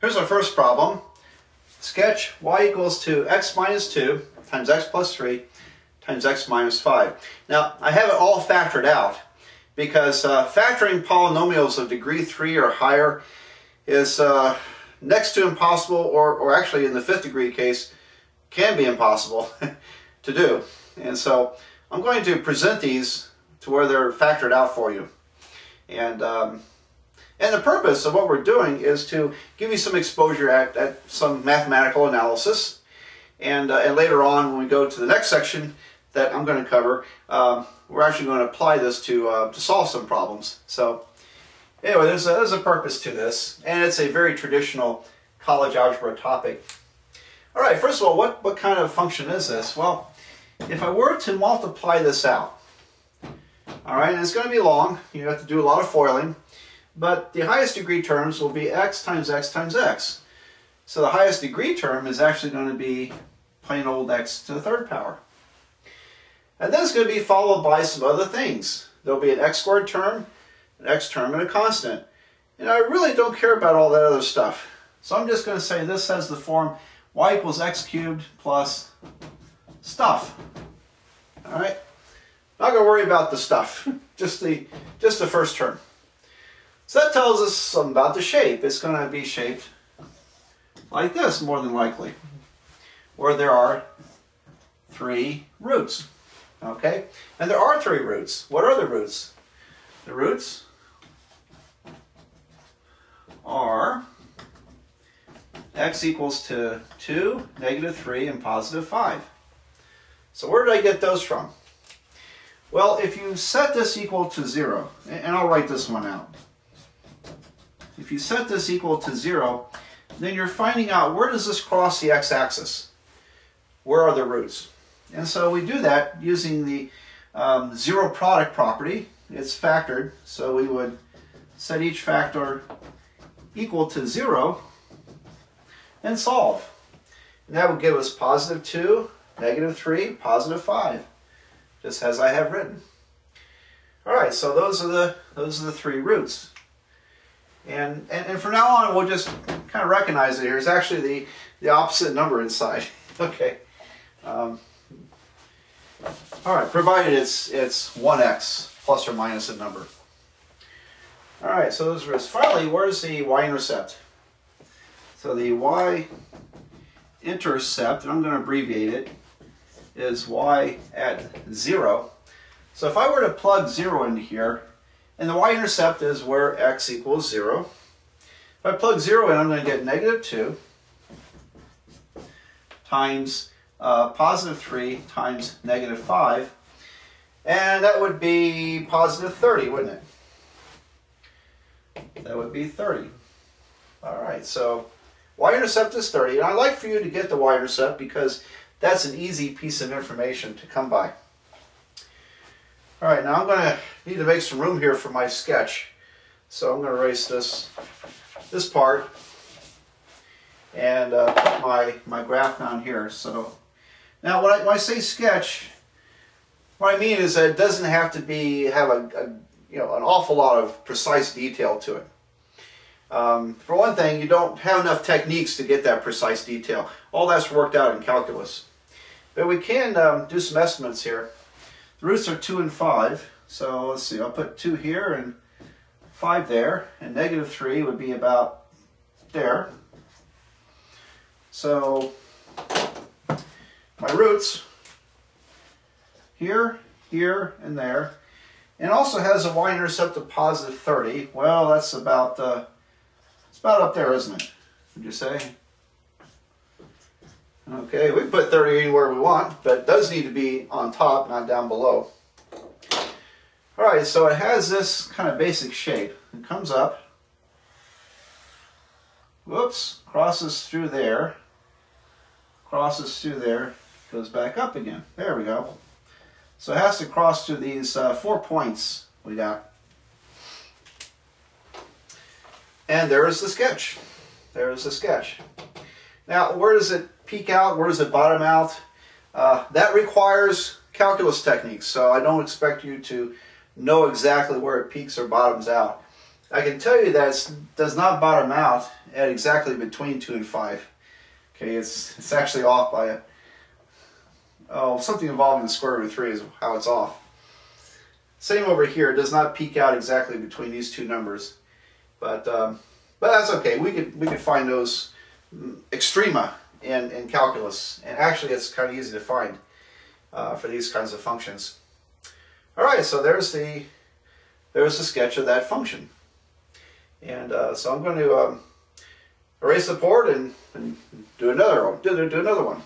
Here's our first problem. Sketch y equals to x minus 2 times x plus 3 times x minus 5. Now, I have it all factored out because factoring polynomials of degree 3 or higher is next to impossible, or actually in the 5th degree case, can be impossible to do. And so I'm going to present these to where they're factored out for you. And the purpose of what we're doing is to give you some exposure at some mathematical analysis. And later on, when we go to the next section that I'm going to cover, we're actually going to apply this to solve some problems. So anyway, there's a purpose to this, and it's a very traditional college algebra topic. All right, first of all, what kind of function is this? Well, if I were to multiply this out, all right, and it's going to be long, you have to do a lot of foiling, but the highest degree terms will be x times x times x. So the highest degree term is actually going to be plain old x to the third power. And then it's going to be followed by some other things. There'll be an x squared term, an x term, and a constant. And I really don't care about all that other stuff. So I'm just going to say this has the form y equals x cubed plus stuff. All right? Not going to worry about the stuff, just the first term. So that tells us something about the shape. It's going to be shaped like this, more than likely, where there are 3 roots. Okay? And there are 3 roots. What are the roots? The roots are x equals to 2, negative 3, and positive 5. So where did I get those from? Well, if you set this equal to 0, and I'll write this one out. If you set this equal to 0, then you're finding out where does this cross the x-axis? Where are the roots? And so we do that using the zero product property. It's factored, so we would set each factor equal to 0 and solve. And that would give us positive 2, negative 3, positive 5, just as I have written. All right, so those are the 3 roots. And from now on, we'll just kind of recognize it here. It's actually the opposite number inside. Okay. All right, provided it's 1x plus or minus a number. All right, so those roots. Finally, where's the y-intercept? So the y-intercept, and I'm going to abbreviate it, is y at 0. So if I were to plug 0 into here, and the y-intercept is where x equals 0. If I plug 0 in, I'm going to get negative 2 times positive 3 times negative 5. And that would be positive 30, wouldn't it? That would be 30. All right, so y-intercept is 30. And I'd like for you to get the y-intercept because that's an easy piece of information to come by. All right, now I'm going to need to make some room here for my sketch. So I'm going to erase this part and put my graph down here. So now when I say sketch, what I mean is that it doesn't have to have an awful lot of precise detail to it. For one thing, you don't have enough techniques to get that precise detail. All that's worked out in calculus. But we can do some estimates here. The roots are 2 and 5, so let's see, I'll put 2 here and 5 there, and negative 3 would be about there. So my roots, here, here, and there, and also has a y-intercept of positive 30. Well, that's about, it's about up there, isn't it? Would you say? Okay, we can put 30 anywhere we want, but it does need to be on top, not down below. All right, so it has this kind of basic shape. It comes up, whoops, crosses through there, goes back up again. There we go. So it has to cross through these 4 points we got. And there's the sketch. There's the sketch. Now, where does it peak out? Where does it bottom out? That requires calculus techniques, so I don't expect you to know exactly where it peaks or bottoms out. I can tell you that it does not bottom out at exactly between 2 and 5. Okay, it's actually off by something involving the square root of 3 is how it's off. Same over here. It does not peak out exactly between these two numbers, but that's okay. We could find those extrema in calculus, and actually it's kind of easy to find for these kinds of functions. All right, so there's the sketch of that function, and so I'm going to erase the board and do another one. Do another one.